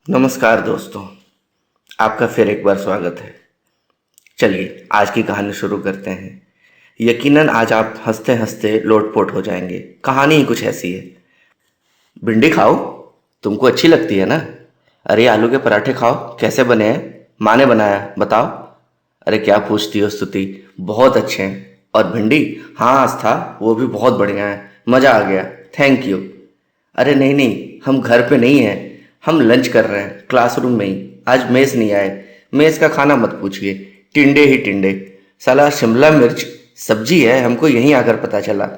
नमस्कार दोस्तों, आपका फिर एक बार स्वागत है। चलिए आज की कहानी शुरू करते हैं। यकीनन आज आप हंसते हंसते लोटपोट हो जाएंगे। कहानी ही कुछ ऐसी है। भिंडी खाओ, तुमको अच्छी लगती है ना? अरे आलू के पराठे खाओ, कैसे बने हैं? माँ ने बनाया, बताओ। अरे क्या पूछती हो स्तुति, बहुत अच्छे हैं। और भिंडी? हाँ आस्था, वो भी बहुत बढ़िया है, मज़ा आ गया, थैंक यू। अरे नहीं नहीं, हम घर पे नहीं हैं, हम लंच कर रहे हैं क्लासरूम में ही। आज मेस नहीं आए। मेस का खाना मत पूछिए, टिंडे ही टिंडे। साला शिमला मिर्च सब्जी है, हमको यहीं आकर पता चला।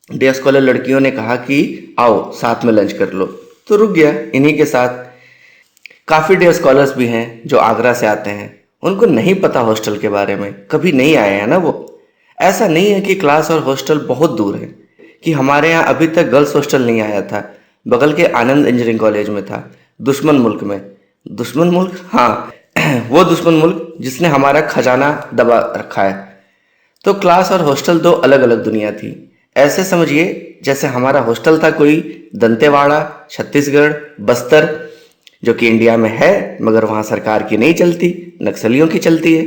डे स्कॉलर लड़कियों ने कहा कि आओ साथ में लंच कर लो, तो रुक गया इन्हीं के साथ। काफ़ी डे स्कॉलर्स भी हैं जो आगरा से आते हैं। उनको नहीं पता हॉस्टल के बारे में, कभी नहीं आए हैं ना वो। ऐसा नहीं है कि क्लास और हॉस्टल बहुत दूर है, कि हमारे यहाँ अभी तक गर्ल्स हॉस्टल नहीं आया था। बगल के आनंद इंजीनियरिंग कॉलेज में था, दुश्मन मुल्क में। दुश्मन मुल्क? हाँ वो दुश्मन मुल्क जिसने हमारा खजाना दबा रखा है। तो क्लास और हॉस्टल दो अलग अलग दुनिया थी। ऐसे समझिए जैसे हमारा हॉस्टल था कोई दंतेवाड़ा, छत्तीसगढ़, बस्तर, जो कि इंडिया में है मगर वहाँ सरकार की नहीं चलती, नक्सलियों की चलती है।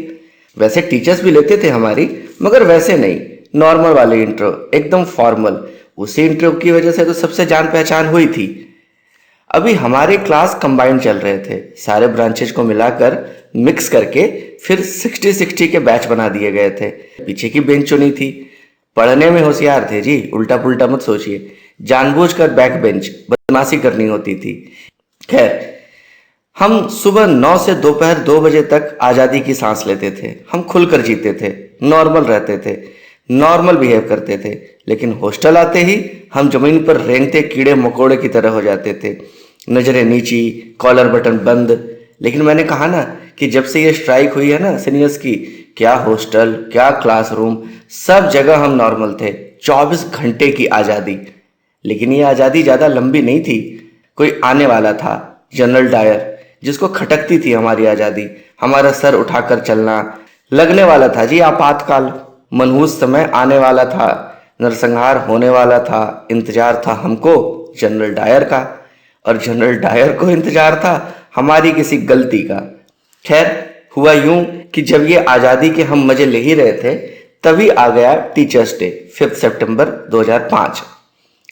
वैसे टीचर्स भी लेते थे हमारी, मगर वैसे नहीं, नॉर्मल वाले इंट्रो, एकदम फॉर्मल। उसी इंट्रो की वजह से तो सबसे जान पहचान हुई थी। अभी हमारे क्लास कंबाइंड चल रहे थे, सारे ब्रांचेज को मिलाकर मिक्स करके फिर 60-60 के बैच बना दिए गए थे। पीछे की बेंच चुनी थी। पढ़ने में होशियार थे जी, उल्टा पुल्टा मत सोचिए। जानबूझकर बैक बेंच बदमाशी करनी होती थी। खैर, हम सुबह 9 से दोपहर 2 बजे तक आज़ादी की सांस लेते थे। हम खुलकर जीते थे, नॉर्मल रहते थे, नॉर्मल बिहेव करते थे। लेकिन हॉस्टल आते ही हम जमीन पर रेंगते कीड़े मकोड़े की तरह हो जाते थे। नजरें नीची, कॉलर बटन बंद। लेकिन मैंने कहा ना कि जब से ये स्ट्राइक हुई है ना सीनियर्स की, क्या हॉस्टल, क्या क्लासरूम, सब जगह हम नॉर्मल थे। 24 घंटे की आज़ादी। लेकिन ये आज़ादी ज़्यादा लंबी नहीं थी। कोई आने वाला था, जनरल डायर, जिसको खटकती थी हमारी आज़ादी। हमारा सर उठाकर चलना लगने वाला था जी आपातकाल। मनहूस समय आने वाला था, नरसंहार होने वाला था। इंतजार था हमको जनरल डायर का, और जनरल डायर को इंतजार था हमारी किसी गलती का। खैर, हुआ यूं कि जब ये आज़ादी के हम मजे ले ही रहे थे, तभी आ गया टीचर्स डे, 5 सितंबर 2005।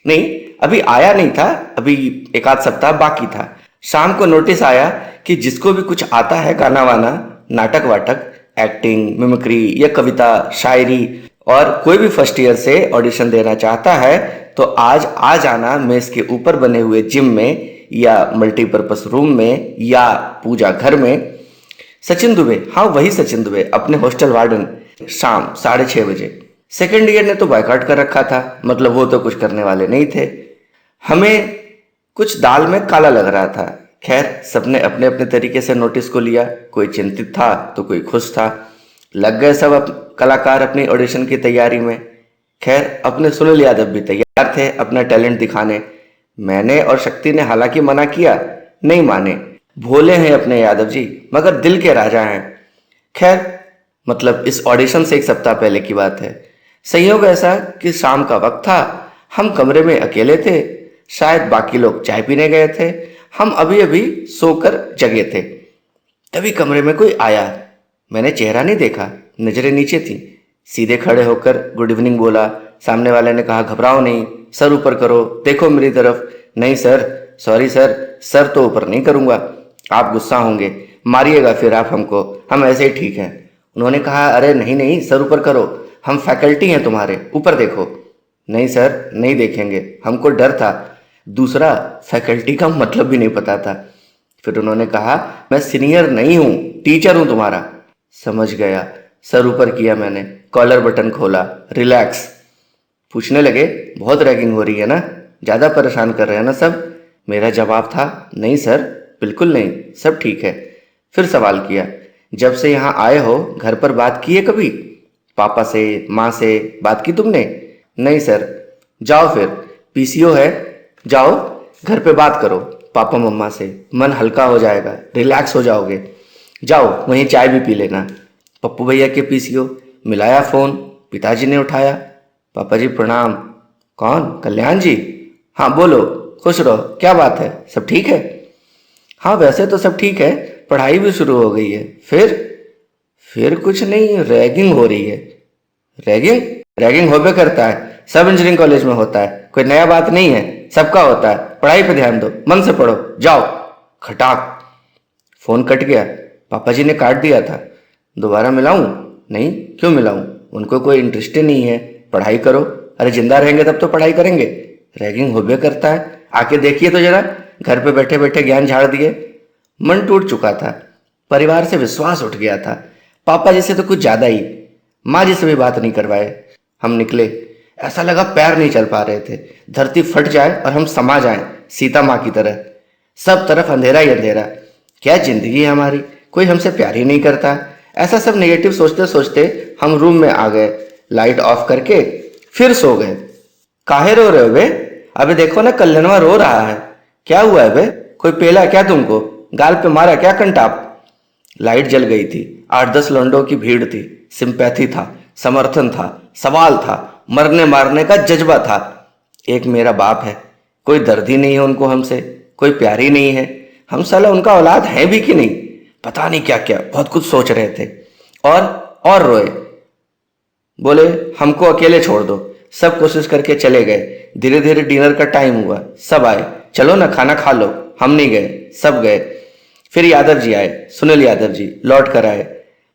नहीं, अभी आया नहीं था, अभी एक आध सप्ताह बाकी था। शाम को नोटिस आया कि जिसको भी कुछ आता है, गाना वाना, नाटक वाटक, एक्टिंग, मिमिक्री या कविता, शायरी, और कोई भी फर्स्ट ईयर से ऑडिशन देना चाहता है, तो आज आ जाना मेस के ऊपर बने हुए जिम में, या मल्टीपर्पस रूम में, या पूजा घर में। सचिन दुबे, हाँ वही सचिन दुबे, अपने हॉस्टल वार्डन, शाम 6:30 बजे। सेकेंड ईयर ने तो बायकॉट कर रखा था, मतलब वो तो कुछ करने वाले नहीं थे। हमें कुछ दाल में काला लग रहा था। खैर, सबने अपने अपने तरीके से नोटिस को लिया। कोई चिंतित था तो कोई खुश था। लग गए सब कलाकार अपनी ऑडिशन की तैयारी में। खैर, अपने सुनील यादव भी तैयार थे अपना टैलेंट दिखाने। मैंने और शक्ति ने हालांकि मना किया, नहीं माने। भोले हैं अपने यादव जी, मगर दिल के राजा हैं। खैर, मतलब इस ऑडिशन से एक सप्ताह पहले की बात है। संयोग ऐसा कि शाम का वक्त था, हम कमरे में अकेले थे। शायद बाकी लोग चाय पीने गए थे, हम अभी अभी सोकर जगे थे। तभी कमरे में कोई आया। मैंने चेहरा नहीं देखा, नजरें नीचे थी। सीधे खड़े होकर गुड इवनिंग बोला। सामने वाले ने कहा, घबराओ नहीं, सर ऊपर करो, देखो मेरी तरफ। नहीं सर, सॉरी सर, सर तो ऊपर नहीं करूँगा, आप गुस्सा होंगे, मारिएगा फिर आप हमको, हम ऐसे ही ठीक हैं। उन्होंने कहा, अरे नहीं नहीं, सर ऊपर करो, हम फैकल्टी हैं तुम्हारे, ऊपर देखो। नहीं सर, नहीं देखेंगे, हमको डर था। दूसरा, फैकल्टी का मतलब भी नहीं पता था। फिर उन्होंने कहा, मैं सीनियर नहीं हूँ, टीचर हूँ तुम्हारा। समझ गया। सर ऊपर किया मैंने, कॉलर बटन खोला, रिलैक्स। पूछने लगे, बहुत रैगिंग हो रही है ना, ज़्यादा परेशान कर रहे हैं ना सब? मेरा जवाब था, नहीं सर, बिल्कुल नहीं, सब ठीक है। फिर सवाल किया, जब से यहाँ आए हो घर पर बात की है कभी? पापा से, माँ से बात की तुमने? नहीं सर। जाओ फिर, पीसीओ है, जाओ घर पे बात करो पापा मम्मा से, मन हल्का हो जाएगा, रिलैक्स हो जाओगे। जाओ वहीं चाय भी पी लेना। पप्पू भैया के पीसीओ, मिलाया फ़ोन, पिताजी ने उठाया। पापा जी प्रणाम। कौन? कल्याण जी? हाँ बोलो, खुश रहो, क्या बात है, सब ठीक है? हाँ वैसे तो सब ठीक है, पढ़ाई भी शुरू हो गई है। फिर कुछ नहीं, रैगिंग हो रही है। रैगिंग? रैगिंग होबे करता है, सब इंजीनियरिंग कॉलेज में होता है, कोई नया बात नहीं है, सबका होता है। पढ़ाई पे ध्यान दो, मन से पढ़ो, जाओ। खटाक, फोन कट गया। पापा जी ने काट दिया था। दोबारा मिलाऊं? नहीं, क्यों मिलाऊं? उनको कोई इंटरेस्ट ही नहीं है। पढ़ाई करो। अरे जिंदा रहेंगे तब तो पढ़ाई करेंगे। रैगिंग होबे करता है, आके देखिए तो जरा। घर पे बैठे बैठे ज्ञान झाड़ दिए। मन टूट चुका था, परिवार से विश्वास उठ गया था। पापा जी से तो कुछ ज्यादा ही। माँ जी से भी बात नहीं करवाए। हम निकले। ऐसा लगा पैर नहीं चल पा रहे थे, धरती फट जाए और हम समा जाएं सीता माँ की तरह। सब तरफ अंधेरा ही अंधेरा। क्या जिंदगी है हमारी, कोई हमसे प्यार ही नहीं करता। ऐसा सब नेगेटिव सोचते सोचते हम रूम में आ गए। लाइट ऑफ करके फिर सो गए। काहे रो रहे हो बे? अबे देखो ना, कल्याणवा रो रहा है। क्या हुआ है बे? कोई पेला क्या तुमको? गाल पे मारा क्या कंटाप? लाइट जल गई थी। 8-10 लौंडों की भीड़ थी। सिंपैथी था, समर्थन था, सवाल था, मरने मारने का जज्बा था। एक मेरा बाप है, कोई दर्द ही नहीं है उनको हमसे, कोई प्यार ही नहीं है। हम साला उनका औलाद है भी कि नहीं, पता नहीं क्या क्या बहुत कुछ सोच रहे थे। और रोए। बोले हमको अकेले छोड़ दो। सब कोशिश करके चले गए। धीरे धीरे डिनर का टाइम हुआ, सब आए। चलो ना खाना खा लो। हम नहीं गए, सब गए। फिर यादव जी आए, सुनील यादव जी लौट कर आए।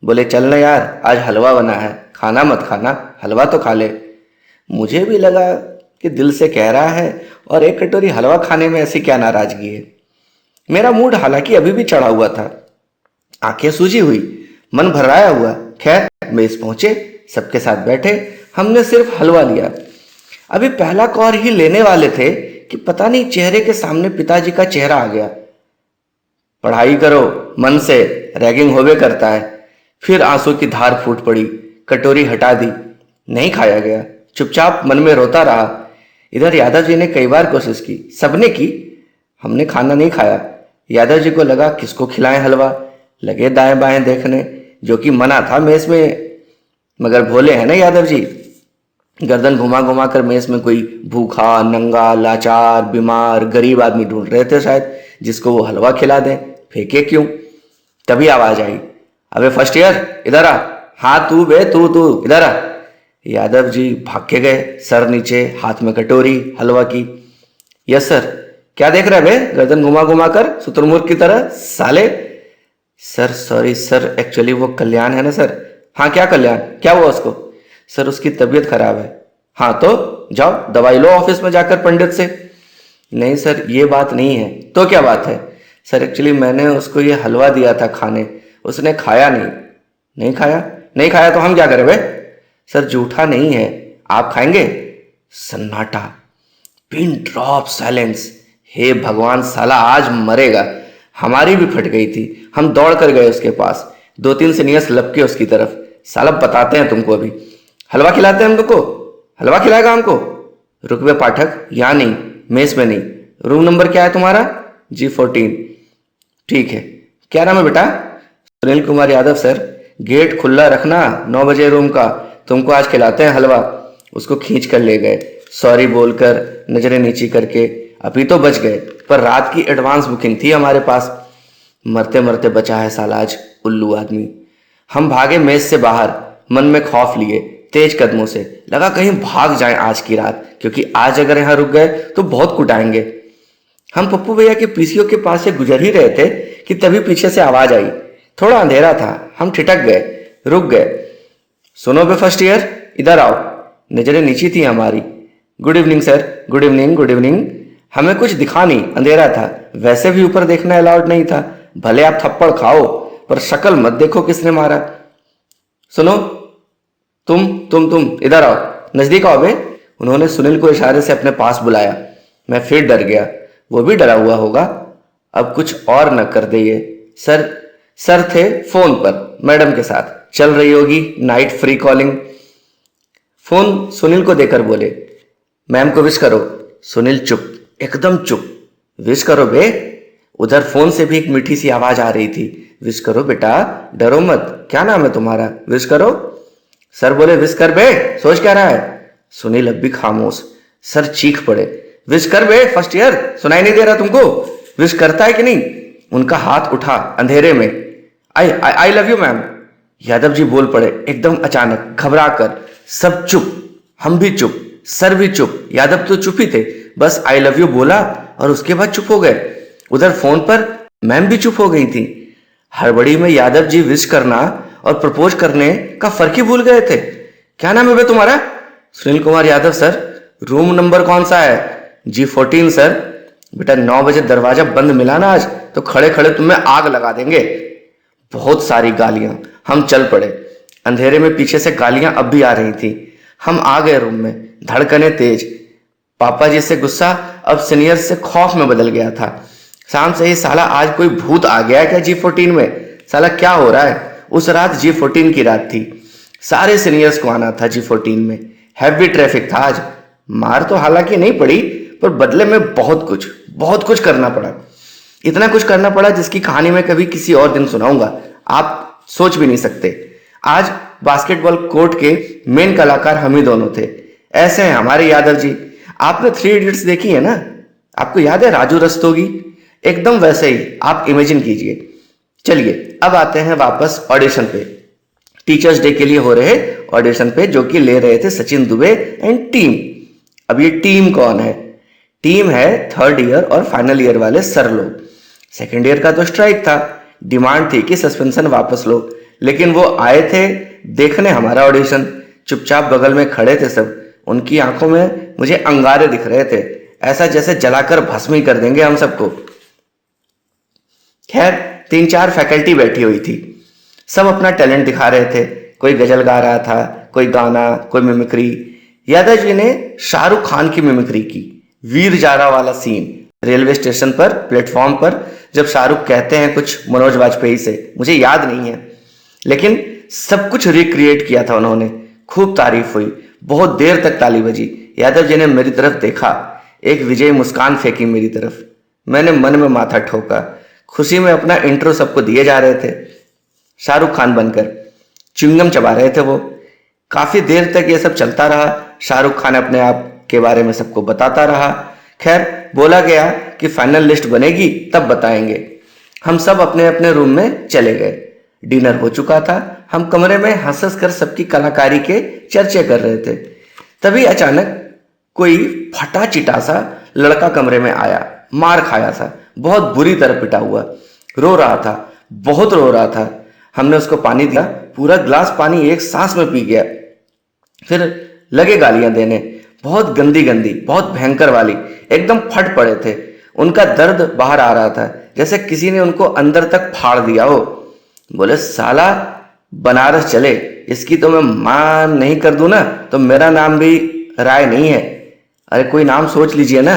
बोले चलना यार, आज हलवा बना है, खाना मत खाना, हलवा तो खा ले। मुझे भी लगा कि दिल से कह रहा है और एक कटोरी हलवा खाने में ऐसी क्या नाराजगी है। मेरा मूड हालांकि अभी भी चढ़ा हुआ था, आंखें सूजी हुई, मन भराया हुआ। खैर मेज पहुंचे, सबके साथ बैठे। हमने सिर्फ हलवा लिया। अभी पहला कौर ही लेने वाले थे कि पता नहीं चेहरे के सामने पिताजी का चेहरा आ गया। पढ़ाई करो मन से, रैगिंग होवे करता है। फिर आंसू की धार फूट पड़ी। कटोरी हटा दी, नहीं खाया गया। चुपचाप मन में रोता रहा। इधर यादव जी ने कई बार कोशिश की, सबने की, हमने खाना नहीं खाया। यादव जी को लगा किसको खिलाएं हलवा। लगे दाएं बाएं देखने, जो कि मना था मेस में। मगर भोले हैं ना यादव जी, गर्दन घुमा घुमा कर मेस में कोई भूखा, नंगा, लाचार, बीमार, गरीब आदमी ढूंढ रहे थे शायद, जिसको वो हलवा खिला दें। फेंके क्यों? तभी आवाज आई, अबे फर्स्ट ईयर इधर आ। हाँ तू बे, तू इधर आ। यादव जी भाग के गए, सर नीचे, हाथ में कटोरी हलवा की। Yes sir. क्या देख रहे बे, गर्दन घुमा घुमा कर शुतुरमुर्ग की तरह साले? सर सॉरी सर, एक्चुअली वो कल्याण है ना सर। हाँ क्या कल्याण, क्या हुआ उसको? सर उसकी तबीयत खराब है। हाँ तो जाओ दवाई लो ऑफिस में जाकर पंडित से। नहीं सर ये बात नहीं है। तो क्या बात है? सर एक्चुअली मैंने उसको ये हलवा दिया था खाने, उसने खाया नहीं। नहीं खाया? नहीं खाया तो हम क्या करें बे? सर झूठा नहीं है, आप खाएंगे? सन्नाटा, पिन ड्रॉप साइलेंस। हे भगवान, साला आज मरेगा। हमारी भी फट गई थी। हम दौड़ कर गए उसके पास, 2-3 सीनियर्स लपके उसकी तरफ। साला बताते हैं तुमको अभी, हलवा खिलाते हैं हम तुमको। हलवा खिलाएगा हमको? रुकवे पाठक, यहाँ नहीं, मेस में नहीं। रूम नंबर क्या है तुम्हारा? G14। ठीक है, क्या नाम है बेटा? सुनील कुमार यादव सर। गेट खुला रखना, 9 बजे रूम का। तुमको आज खिलाते हैं हलवा। उसको खींच कर ले गए, सॉरी बोलकर, नजरें नीची करके। अभी तो बच गए, पर रात की एडवांस बुकिंग थी हमारे पास। मरते मरते बचा है साला आज उल्लू आदमी। हम भागे मेस से बाहर, मन में खौफ लिए, तेज कदमों से। लगा कहीं भाग जाएं आज की रात, क्योंकि आज अगर यहाँ रुक गए तो बहुत कुटाएंगे। हम पप्पू भैया के पीसीओ के पास से गुजर ही रहे थे कि तभी पीछे से आवाज आई। थोड़ा अंधेरा था, हम ठिठक गए, रुक गए। सुनो बे फर्स्ट ईयर, इधर आओ। नजरें नीची थी हमारी। Good evening sir. Good evening, good evening. हमें कुछ दिखा नहीं, अंधेरा था। वैसे भी ऊपर देखना अलाउड नहीं था। भले आप थप्पड़ खाओ, पर शक्ल मत देखो किसने मारा। सुनो, तुम इधर आओ, नजदीक आओ बे। उन्होंने सुनील को इशारे से अपने पास बुलाया। मैं फिर डर गया, वो भी डरा हुआ होगा। अब कुछ और न कर दे ये। सर थे फोन पर मैडम के साथ, चल रही होगी night free calling. Phone Sunil को देकर बोले, मैम को विश करो। सुनील चुप, एकदम चुप। विश करो बे। उधर फोन से भी एक मीठी सी आवाज आ रही थी, विश करो बेटा, डरो मत। क्या नाम है तुम्हारा? विश करो। सर बोले, विश कर बे, सोच क्या रहा है? सुनील अब भी खामोश। सर चीख पड़े, विश कर बे फर्स्ट ईयर, सुनाई नहीं दे रहा तुमको? विश करता है कि नहीं? उनका हाथ उठा अंधेरे में। I I I love you ma'am, Yadav ji बोल पड़े एकदम अचानक, घबरा कर। सब चुप, हम भी चुप, सर भी चुप। यादव तो चुप ही थे, बस आई लव यू बोला और उसके बाद चुप हो गए। उधर फोन पर मैम भी चुप हो गई थी। हड़बड़ी में यादव जी विश करना और प्रपोज करने का फर्क ही भूल गए थे। क्या नाम है बे तुम्हारा? Sunil Kumar Yadav sir. Room number कौन सा है? G14 sir. बेटा 9 बजे दरवाजा बंद मिला ना आज तो खड़े खड़े तुम्हें आग लगा देंगे। बहुत सारी गालियां। हम चल पड़े। अंधेरे में पीछे से गालियां अब भी आ रही थी। हम आ गए रूम में, धड़कने तेज। पापा जी से गुस्सा अब सीनियर से खौफ में बदल गया था। शाम से ही साला आज कोई भूत आ गया है क्या G14 में? साला क्या हो रहा है? उस रात G14 की रात थी। सारे सीनियर्स को आना था G14 में। हैवी ट्रैफिक था आज। मार तो हालांकि नहीं पड़ी, पर बदले में बहुत कुछ करना पड़ा। इतना कुछ करना पड़ा जिसकी कहानी मैं कभी किसी और दिन सुनाऊंगा, आप सोच भी नहीं सकते। आज बास्केटबॉल कोर्ट के मेन कलाकार हम ही दोनों थे। ऐसे हैं हमारे यादव जी। आपने 3 इडियट्स देखी है ना? आपको याद है राजू रस्तोगी? एकदम वैसे ही आप इमेजिन कीजिए। चलिए अब आते हैं वापस ऑडिशन पे। टीचर्स डे के लिए हो रहे ऑडिशन पे, जो कि ले रहे थे सचिन दुबे एंड टीम। अब ये टीम कौन है? टीम है 3rd ईयर और फाइनल ईयर वाले सर लोग। 2nd ईयर का तो स्ट्राइक था, डिमांड थी कि सस्पेंशन वापस लो, लेकिन वो आए थे देखने हमारा ऑडिशन। चुपचाप बगल में खड़े थे सब। उनकी आंखों में मुझे अंगारे दिख रहे थे, ऐसा जैसे जलाकर भस्म ही कर देंगे हम सबको। खैर 3-4 फैकल्टी बैठी हुई थी, सब अपना टैलेंट दिखा रहे थे। कोई गजल गा रहा था, कोई गाना, कोई मिमिक्री। यादव जी ने शाहरुख खान की मिमिक्री की। वीर जारा वाला सीन, रेलवे स्टेशन पर प्लेटफॉर्म पर जब शाहरुख कहते हैं कुछ मनोज वाजपेयी से, मुझे याद नहीं है, लेकिन सब कुछ रिक्रिएट किया था उन्होंने। खूब तारीफ हुई, बहुत देर तक ताली बजी। यादव जी ने मेरी तरफ देखा, एक विजयी मुस्कान फेंकी मेरी तरफ। मैंने मन में माथा ठोका। खुशी में अपना इंट्रो सबको दिए जा रहे थे, शाहरुख खान बनकर। च्युइंगम चबा रहे थे वो। काफी देर तक ये सब चलता रहा। शाहरुख खान अपने आप के बारे में सबको बताता रहा। खैर बोला गया कि फाइनल लिस्ट बनेगी तब बताएंगे। हम सब अपने अपने रूम में चले गए। डिनर हो चुका था। हम कमरे में हंस हंस कर सबकी कलाकारी के चर्चे कर रहे थे। तभी अचानक कोई फटा चिटा सा लड़का कमरे में आया, मार खाया सा, बहुत बुरी तरह पिटा हुआ। रो रहा था, बहुत रो रहा था। हमने उसको पानी दिया, पूरा ग्लास पानी एक सांस में पी गया। फिर लगे गालियां देने, बहुत गंदी गंदी, बहुत भयंकर वाली। एकदम फट पड़े थे। उनका दर्द बाहर आ रहा था, जैसे किसी ने उनको अंदर तक फाड़ दिया हो। बोले साला बनारस चले, इसकी तो मैं मान नहीं कर दूं ना तो मेरा नाम भी राय नहीं है। अरे कोई नाम सोच लीजिए ना।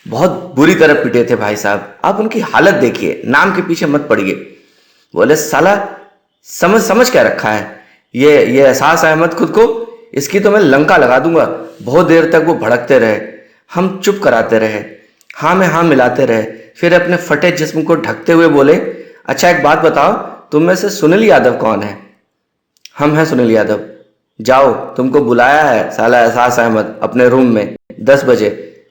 बहुत बुरी तरह पिटे थे भाई साहब, आप उनकी हालत देखिए, नाम के पीछे मत पड़िए। बोले साला समझ क्या रखा है ये एहसास अहमद खुद को, इसकी तो मैं लंका लगा दूंगा। बहुत देर तक वो भड़कते रहे, हम चुप कराते रहे, हाँ में हाँ मिलाते रहे। फिर अपने फटे जिस्म को ढकते हुए बोले, अच्छा एक बात बताओ, तुम में से सुनील यादव कौन है? हम हैं सुनील यादव। जाओ तुमको बुलाया है साला एहसास अहमद अपने रूम में 10 बजे,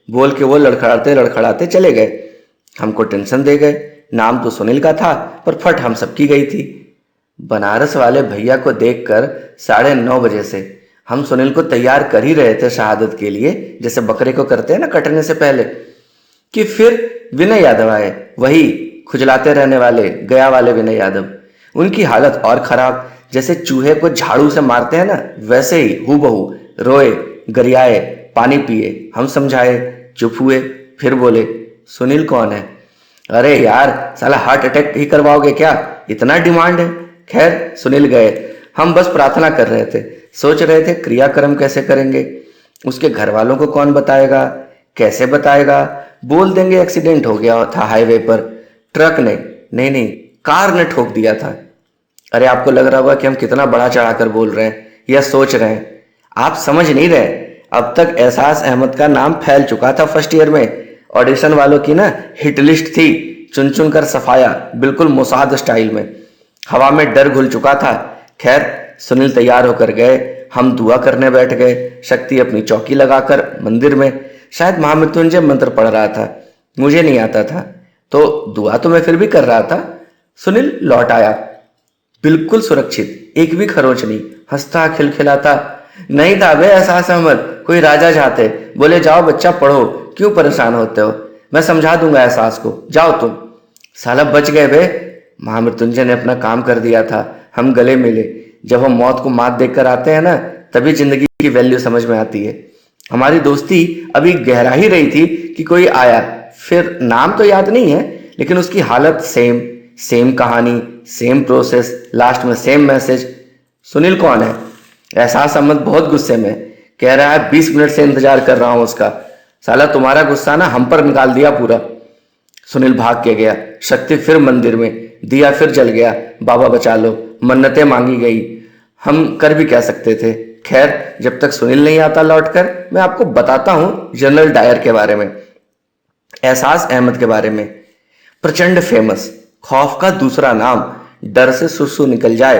बोल के वो लड़खड़ाते लड़खड़ाते चले गए। हमको टेंशन दे गए। नाम तो सुनील का था पर फट हम सबकी गई थी। बनारस वाले भैया को देखकर 9:30 बजे से हम सुनील को तैयार कर ही रहे थे शहादत के लिए, जैसे बकरे को करते हैं ना कटने से पहले, कि फिर विनय यादव आए। वही खुजलाते रहने वाले गया वाले विनय यादव। उनकी हालत और खराब, जैसे चूहे को झाड़ू से मारते हैं ना, वैसे ही हूबहू। रोए, गरियाए, पानी पिए। हम समझाए, चुप हुए। फिर बोले, सुनील कौन है? अरे यार साला हार्ट अटैक ही करवाओगे क्या, इतना डिमांड है? खैर सुनील गए। हम बस प्रार्थना कर रहे थे, सोच रहे थे क्रियाक्रम कैसे करेंगे, उसके घर वालों को कौन बताएगा, कैसे बताएगा। बोल देंगे एक्सीडेंट हो गया था हाईवे पर, ट्रक ने नहीं कार ने ठोक दिया था। अरे आपको लग रहा होगा कि हम कितना बड़ा चढ़ाकर बोल रहे हैं या सोच रहे हैं, आप समझ नहीं रहे। अब तक एहसास अहमद का नाम फैल चुका था फर्स्ट ईयर में। ऑडिशन वालों की ना हिट लिस्ट थी, चुन चुन कर सफाया, बिल्कुल मोसाद स्टाइल में। हवा में डर घुल चुका था। खैर सुनील तैयार होकर गए, हम दुआ करने बैठ गए। शक्ति अपनी चौकी लगाकर मंदिर में शायद महामृत्युंजय मंत्र पढ़ रहा था, मुझे नहीं आता था। तो दुआ तो मैं फिर भी कर रहा था। सुनील लौट आया, बिल्कुल सुरक्षित, एक भी खरोच नहीं, हंसता खिलखिलाता। नहीं था बे एहसास अहमद, कोई राजा चाहते, बोले जाओ बच्चा पढ़ो, क्यों परेशान होते हो, मैं समझा दूंगा एहसास को, जाओ तुम। साला बच गए बे, महामृत्युंजय ने अपना काम कर दिया था। हम गले मिले। जब हम मौत को मात देखकर आते हैं ना, तभी जिंदगी की वैल्यू समझ में आती है। हमारी दोस्ती अभी गहरा ही रही थी कि कोई आया, फिर नाम तो याद नहीं है, लेकिन उसकी हालत सेम, सेम कहानी, सेम प्रोसेस, लास्ट में सेम मैसेज। सुनील कौन है? एहसास अहमद बहुत गुस्से में, कह रहा है 20 मिनट से इंतजार कर रहा हूं उसका। साला तुम्हारा गुस्सा ना हम पर निकाल दिया पूरा। सुनील भाग के गया। शक्ति फिर मंदिर में, दिया फिर जल गया। बाबा बचा लो, मन्नतें मांगी गई। हम कर भी कह सकते थे। खैर, जब तक सुनील नहीं आता लौटकर, मैं आपको बताता हूं जनरल डायर के बारे में, एहसास अहमद के बारे में। प्रचंड फेमस, खौफ का दूसरा नाम, डर से सुसु निकल जाए।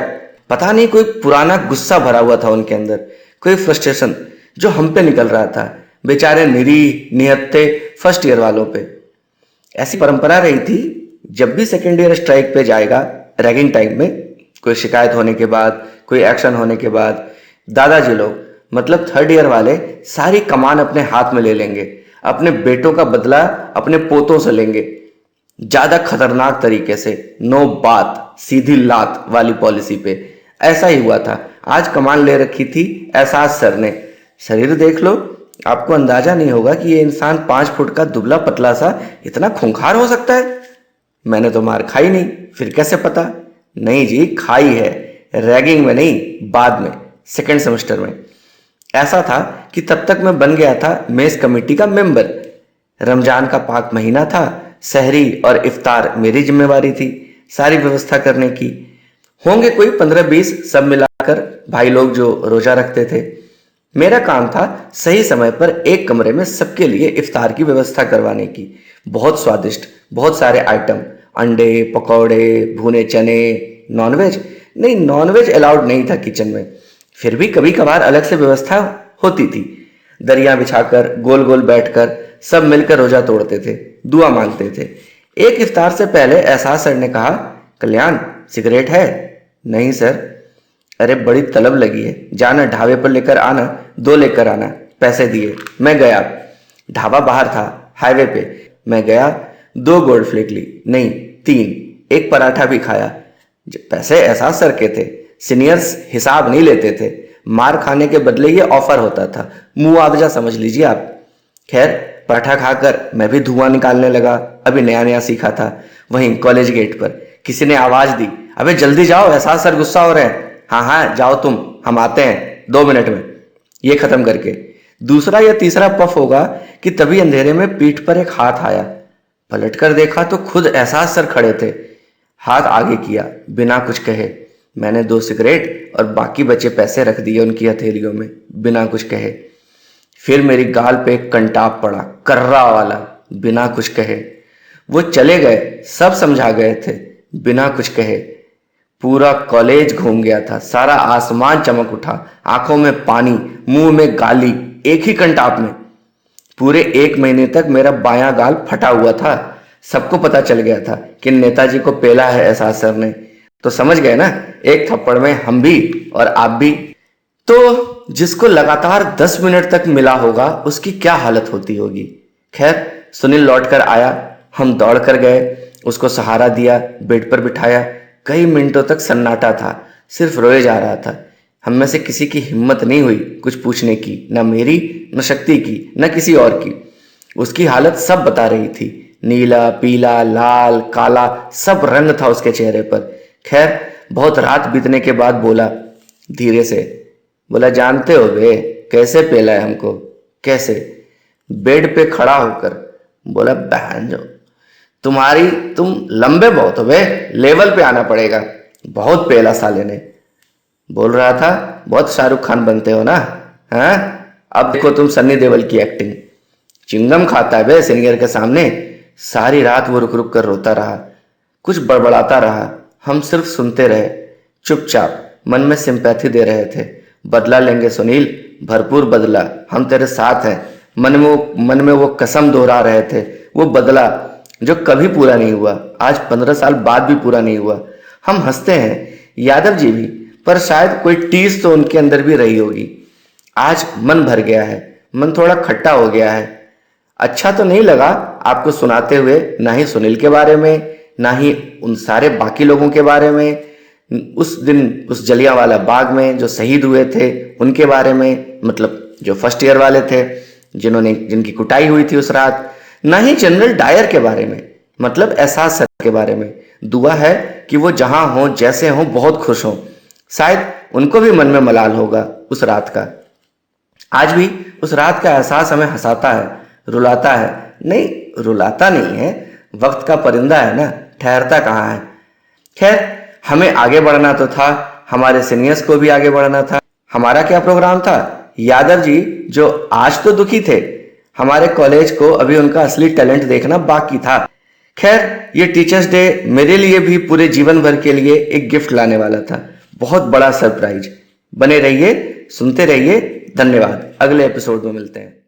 पता नहीं कोई पुराना गुस्सा भरा हुआ था उनके अंदर, कोई फ्रस्ट्रेशन जो हम पे निकल रहा था, बेचारे निरीह निहत्थे फर्स्ट ईयर वालों पे। ऐसी परंपरा रही थी, जब भी सेकेंड ईयर स्ट्राइक पे जाएगा रैगिंग टाइम में, कोई शिकायत होने के बाद, कोई एक्शन होने के बाद, दादाजी लोग मतलब थर्ड ईयर वाले सारी कमान अपने हाथ में ले लेंगे, अपने बेटों का बदला अपने पोतों से लेंगे, ज्यादा खतरनाक तरीके से, नो बात सीधी लात वाली पॉलिसी पे। ऐसा ही हुआ था। आज कमान ले रखी थी एहसास सर ने। शरीर देख लो, आपको अंदाजा नहीं होगा कि ये इंसान 5 फुट का दुबला पतला सा इतना खूंखार हो सकता है। मैंने तो मार खाई नहीं, फिर कैसे पता? नहीं जी, खाई है, रैगिंग में नहीं, बाद में, सेकेंड सेमेस्टर में। ऐसा था कि तब तक मैं बन गया था मेस कमेटी का मेंबर। रमजान का पाक महीना था, सहरी और इफ्तार मेरी जिम्मेवारी थी, सारी व्यवस्था करने की। होंगे कोई 15-20 सब मिलाकर भाई लोग जो रोजा रखते थे। मेरा काम था सही समय पर एक कमरे में सबके लिए इफ्तार की व्यवस्था करवाने की। बहुत स्वादिष्ट, बहुत सारे आइटम, अंडे, पकौड़े, भुने चने, नॉनवेज नहीं, नॉनवेज अलाउड नहीं था किचन में, फिर भी कभी कभार अलग से व्यवस्था होती थी। दरिया बिछाकर गोल गोल बैठकर सब मिलकर रोजा तोड़ते थे, दुआ मांगते थे। एक इफ्तार से पहले एहसास सर ने कहा, कल्याण सिगरेट है? नहीं सर। अरे बड़ी तलब लगी है, जाना ढाबे पर लेकर आना, 2 लेकर आना। पैसे दिए, मैं गया। ढाबा बाहर था, हाईवे पे। मैं गया, 2 गोल्ड फ्लेक ली, नहीं 3, एक पराठा भी खाया। पैसे एहसास सर के थे, सीनियर्स हिसाब नहीं लेते थे, मार खाने के बदले ये ऑफर होता था, मुआवजा समझ लीजिए आप। खैर, पराठा खाकर मैं भी धुआं निकालने लगा, अभी नया नया सीखा था। वहीं कॉलेज गेट पर किसी ने आवाज दी, अबे जल्दी जाओ, एहसास सर गुस्सा हो रहे हैं। हाँ हाँ जाओ तुम, हम आते हैं 2 मिनट में। ये खत्म करके दूसरा या तीसरा पफ होगा कि तभी अंधेरे में पीठ पर एक हाथ आया। पलटकर देखा तो खुद एहसास सर खड़े थे। हाथ आगे किया, बिना कुछ कहे। मैंने 2 सिगरेट और बाकी बचे पैसे रख दिए उनकी हथेलियों में, बिना कुछ कहे। फिर मेरी गाल पे एक कंटाप पड़ा, कर्रा वाला, बिना कुछ कहे। वो चले गए, सब समझा गए थे, बिना कुछ कहे। पूरा कॉलेज घूम गया था, सारा आसमान चमक उठा, आंखों में पानी, मुंह में गाली, एक ही कंटाप में। पूरे 1 महीने तक मेरा बायां गाल फटा हुआ था। सबको पता चल गया था कि नेताजी को पेला है एहसास सर ने। तो समझ गए ना, एक थप्पड़ में हम भी और आप भी। तो जिसको लगातार 10 मिनट तक मिला होगा, उसकी क्या हालत होती होगी। खैर, सुनील लौट कर आया, हम दौड़ कर गए, उसको सहारा दिया, बेड पर बिठाया। कई मिनटों तक सन्नाटा था, सिर्फ रोए जा रहा था। हम में से किसी की हिम्मत नहीं हुई कुछ पूछने की, न मेरी, न शक्ति की, न किसी और की। उसकी हालत सब बता रही थी, नीला, पीला, लाल, काला, सब रंग था उसके चेहरे पर। खैर, बहुत रात बीतने के बाद बोला धीरे से, बोला जानते हो बे कैसे पेला है हमको? कैसे? बेड पे खड़ा होकर बोला, बहन जो तुम लंबे बहुत हो बे, लेवल पे आना पड़ेगा, बहुत पेला साले ने। बोल रहा था बहुत शाहरुख खान बनते हो ना, हाँ? अब देखो तुम सन्नी देओल की एक्टिंग। चिंगम खाता है बे सीनियर के सामने। सारी रात वो रुक रुक कर रोता रहा, कुछ बड़बड़ाता रहा। हम सिर्फ सुनते रहे, चुपचाप, मन में सिंपैथी दे रहे थे। बदला लेंगे सुनील, भरपूर बदला, हम तेरे साथ हैं। मन में वो कसम दोहरा रहे थे, वो बदला। जो कभी पूरा नहीं हुआ, आज 15 साल बाद भी पूरा नहीं हुआ। हम हंसते हैं, यादव जी भी, पर शायद कोई टीस तो उनके अंदर भी रही होगी। आज मन भर गया है, मन थोड़ा खट्टा हो गया है। अच्छा तो नहीं लगा आपको सुनाते हुए, ना ही सुनील के बारे में, ना ही उन सारे बाकी लोगों के बारे में, उस दिन उस जलियांवाला बाग में जो शहीद हुए थे उनके बारे में, मतलब जो फर्स्ट ईयर वाले थे जिनकी कुटाई हुई थी उस रात, ना ही जनरल डायर के बारे में, मतलब एहसास सर के बारे में। दुआ है कि वो जहां हो जैसे हो बहुत खुश हो। शायद उनको भी मन में मलाल होगा उस रात का। आज भी उस रात का एहसास हमें हंसाता है, रुलाता है। नहीं, रुलाता नहीं है, वक्त का परिंदा है ना, ठहरता कहाँ है। खैर, हमें आगे बढ़ना तो था, हमारे सीनियर्स को भी आगे बढ़ना था। हमारा क्या प्रोग्राम था? यादव जी जो आज तो दुखी थे, हमारे कॉलेज को अभी उनका असली टैलेंट देखना बाकी था। खैर, ये टीचर्स डे मेरे लिए भी पूरे जीवन भर के लिए एक गिफ्ट लाने वाला था, बहुत बड़ा सरप्राइज। बने रहिए, सुनते रहिए। धन्यवाद। अगले एपिसोड में मिलते हैं।